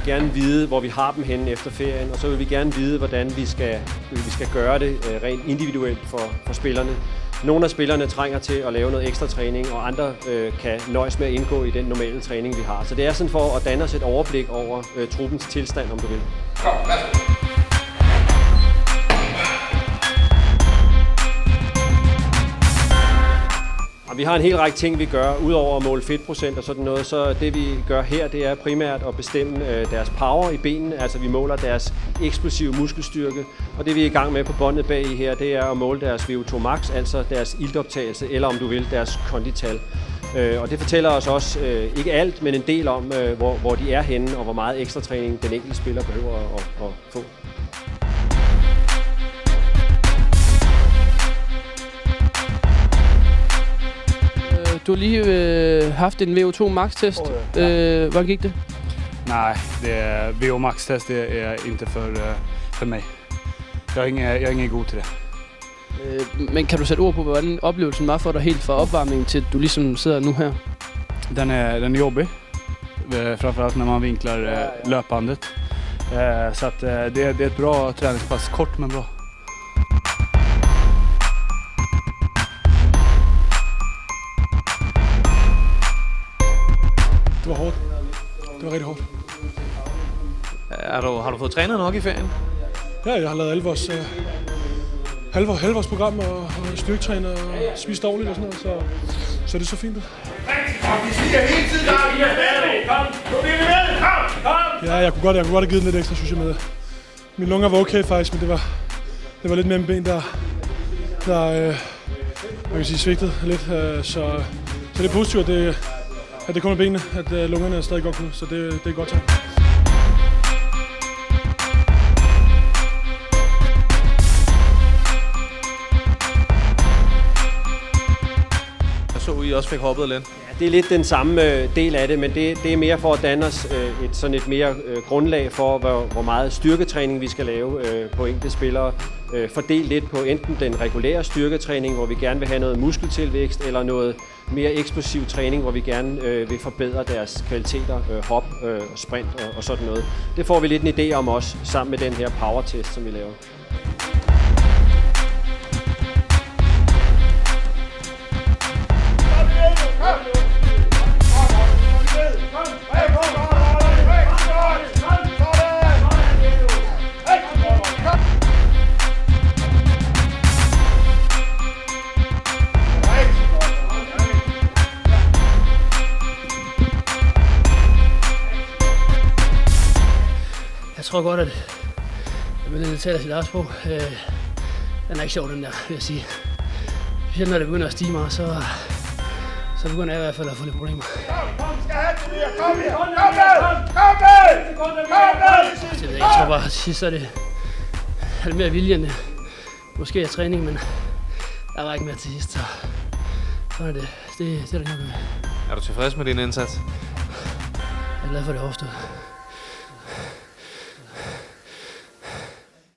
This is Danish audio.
gerne vide, hvor vi har dem henne efter ferien, og så vil vi gerne vide, hvordan vi skal gøre det rent individuelt for spillerne. Nogle af spillerne trænger til at lave noget ekstra træning, og andre kan nøjes med at indgå i den normale træning, vi har. Så det er sådan for at danne os et overblik over truppens tilstand, om du vil. Kom, værsgo. Vi har en hel række ting, vi gør, udover at måle fedtprocent og sådan noget, så det vi gør her, det er primært at bestemme deres power i benene, altså vi måler deres eksplosive muskelstyrke, og det vi er i gang med på båndet bag i her, det er at måle deres VO2 max, altså deres iltoptagelse, eller om du vil, deres kondital. Og det fortæller os også, ikke alt, men en del om, hvor de er henne, og hvor meget ekstra træning den enkelte spiller behøver at få. Du har lige haft en VO2 max-test. Hvordan gik det? Nej, VO max-test er inte för mig. Jeg er ikke god til det. Men kan du sætte ord på, hvordan oplevelsen var for dig helt fra opvarmningen til du ligesom sidder nu her? Den är jobbig. Framförallt när man vinklar löpbandet. Så att det är ett bra träningspass, kort men bra. Det var hårdt. Det var rigtig hårdt. Har du fået trænet nok i ferien? Ja, jeg har lavet alle vores programmer og styrketræner og spist dårligt og sådan noget, så det så fint ud. Vi stiger hele tiden, kom! Nu bliver vi med! Kom! Ja, jeg kunne godt have givet den lidt ekstra, synes jeg, med. Mine lunger var okay faktisk, men det var lidt mere med ben, der man kan sige, svigtede lidt. Så det er positivt, at det kun er benene, at lungerne er stadig godt nu, så det er godt tegn. Jeg så, I også fik hoppet lidt. Ja, det er lidt den samme del af det, men det er mere for at danne os et mere grundlag for, hvor meget styrketræning vi skal lave på enkelte spillere. Fordelt lidt på enten den regulære styrketræning, hvor vi gerne vil have noget muskeltilvækst, eller noget mere eksplosiv træning, hvor vi gerne vil forbedre deres kvaliteter, hop, sprint og sådan noget. Det får vi lidt en idé om også, sammen med den her power-test, som vi laver. Jeg tror godt, at jeg vil tale til Lars på. Den er ikke sjov, den der, vil jeg sige. Specielt når det begynder at stige meget, så begynder jeg i hvert fald at få lidt problemer. Jeg tror bare, at sidst er det mere vilje end måske er træning, men der var ikke mere til sidst, så sådan er det. Det er der nok med. Er du tilfreds med din indsats? Jeg er glad for, det overstået.